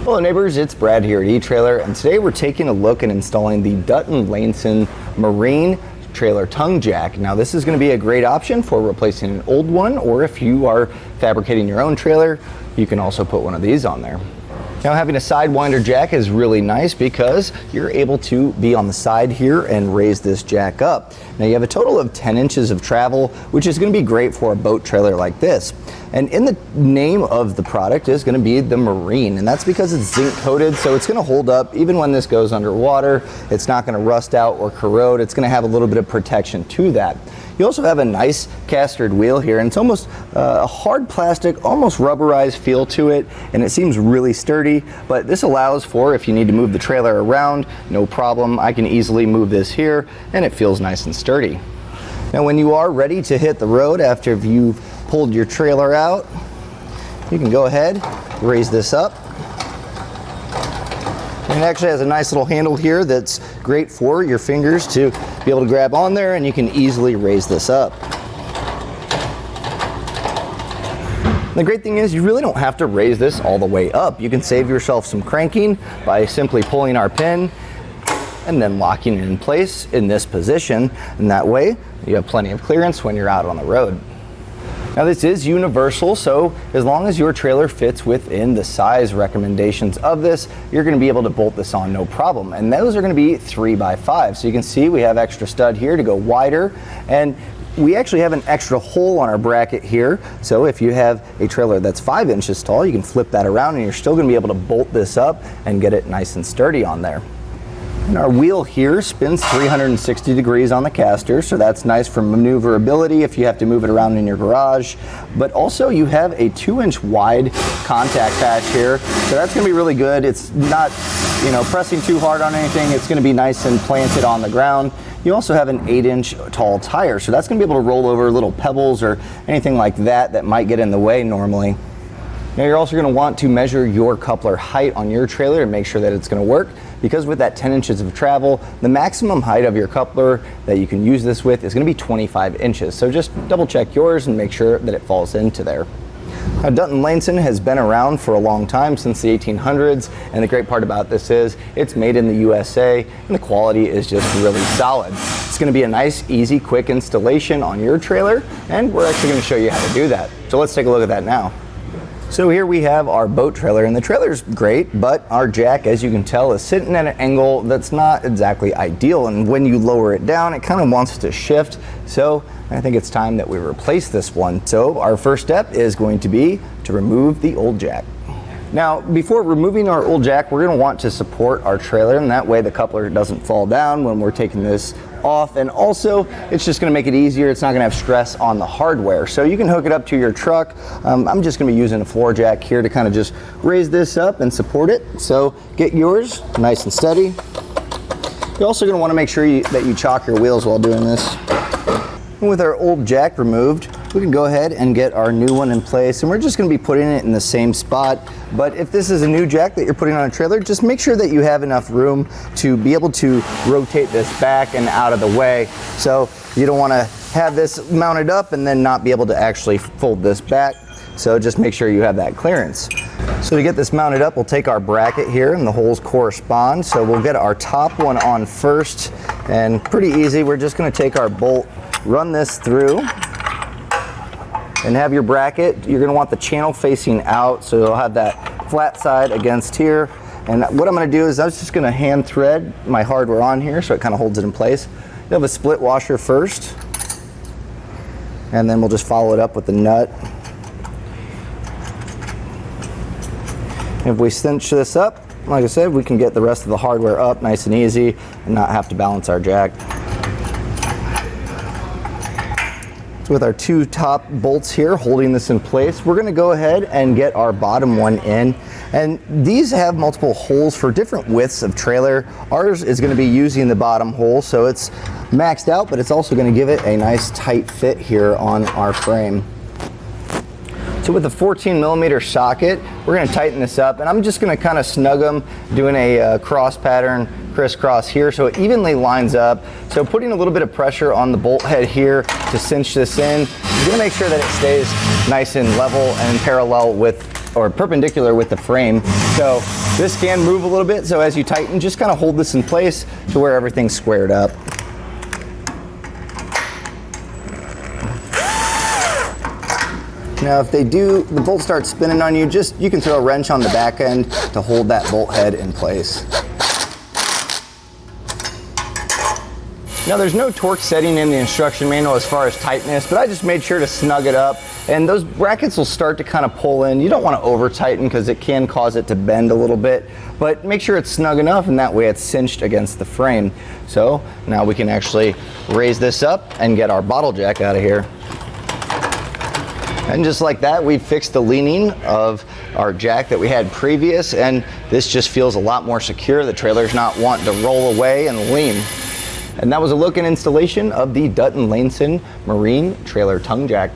Hello neighbors, it's Brad here at eTrailer, and today we're taking a look at installing the Dutton-Lainson Marine Trailer Tongue Jack. Now this is going to be a great option for replacing an old one, or if you are fabricating your own trailer, you can also put one of these on there. Now having a Sidewinder jack is really nice because you're able to be on the side here and raise this jack up. Now you have a total of 10 inches of travel, which is going to be great for a boat trailer like this. And in the name of the product is going to be the Marine, and that's because it's zinc coated, so it's going to hold up even when this goes underwater. It's not going to rust out or corrode. It's going to have a little bit of protection to that. You also have a nice Castered wheel here, and it's almost a hard plastic, almost rubberized feel to it, and it seems really sturdy, but this allows for if you need to move the trailer around, no problem. I can easily move this here, and it feels nice and sturdy. Now when you are ready to hit the road after you've pulled your trailer out, you can go ahead, raise this up. And it actually has a nice little handle here that's great for your fingers to be able to grab on there, and you can easily raise this up. The great thing is you really don't have to raise this all the way up. You can save yourself some cranking by simply pulling our pin and then locking it in place in this position, and that way you have plenty of clearance when you're out on the road. Now this is universal, so as long as your trailer fits within the size recommendations of this, you're going to be able to bolt this on no problem. And those are going to be 3x5. So you can see we have extra stud here to go wider, and we actually have an extra hole on our bracket here. So if you have a trailer that's 5 inches tall, you can flip that around and you're still going to be able to bolt this up and get it nice and sturdy on there. And our wheel here spins 360 degrees on the caster, so that's nice for maneuverability if you have to move it around in your garage. But also you have a 2-inch wide contact patch here, so that's going to be really good. It's not, pressing too hard on anything. It's going to be nice and planted on the ground. You also have an 8-inch tall tire, so that's going to be able to roll over little pebbles or anything like that that might get in the way normally. Now you're also going to want to measure your coupler height on your trailer and make sure that it's going to work, because with that 10 inches of travel, the maximum height of your coupler that you can use this with is going to be 25 inches. So just double check yours and make sure that it falls into there. Now Dutton-Lainson has been around for a long time, since the 1800s, and the great part about this is it's made in the USA and the quality is just really solid. It's going to be a nice, easy, quick installation on your trailer, and we're actually going to show you how to do that. So let's take a look at that now. So here we have our boat trailer, and the trailer's great, but our jack, as you can tell, is sitting at an angle that's not exactly ideal, and when you lower it down, it kind of wants to shift. So I think it's time that we replace this one. So our first step is going to be to remove the old jack. Now, before removing our old jack, we're going to want to support our trailer, and that way the coupler doesn't fall down when we're taking this off, and also it's just going to make it easier. It's not going to have stress on the hardware. So you can hook it up to your truck. I'm just going to be using a floor jack here to kind of just raise this up and support it. So get yours nice and steady. You're also going to want to make sure that you chock your wheels while doing this. And with our old jack removed, we can go ahead and get our new one in place, and we're just going to be putting it in the same spot. But if this is a new jack that you're putting on a trailer, just make sure that you have enough room to be able to rotate this back and out of the way. So you don't want to have this mounted up and then not be able to actually fold this back. So just make sure you have that clearance. So to get this mounted up, we'll take our bracket here, and the holes correspond. So we'll get our top one on first, and pretty easy. We're just going to take our bolt, run this through, and have your bracket. You're going to want the channel facing out, so you'll have that flat side against here. And what I'm going to do is I'm just going to hand thread my hardware on here so it kind of holds it in place. You have a split washer first, and then we'll just follow it up with the nut. If we cinch this up, like I said, we can get the rest of the hardware up nice and easy and not have to balance our jack. With our two top bolts here holding this in place, we're going to go ahead and get our bottom one in, and these have multiple holes for different widths of trailer. Ours is going to be using the bottom hole, so it's maxed out, but it's also going to give it a nice tight fit here on our frame. So with the 14mm socket, we're going to tighten this up, and I'm just going to kind of snug them, doing a cross pattern, crisscross here, so it evenly lines up. So putting a little bit of pressure on the bolt head here to cinch this in, you're going to make sure that it stays nice and level and parallel with, or perpendicular with the frame. So This can move a little bit, so as you tighten, just kind of hold this in place to where everything's squared up. Now if the bolt starts spinning on you, you can throw a wrench on the back end to hold that bolt head in place. Now there's no torque setting in the instruction manual as far as tightness, but I just made sure to snug it up, and those brackets will start to kind of pull in. You don't want to over tighten because it can cause it to bend a little bit, but make sure it's snug enough, and that way it's cinched against the frame. So now we can actually raise this up and get our bottle jack out of here. And just like that, we've fixed the leaning of our jack that we had previous, and this just feels a lot more secure. The trailer's not wanting to roll away and lean. And that was a look and installation of the Dutton-Lainson Marine Trailer Tongue Jack.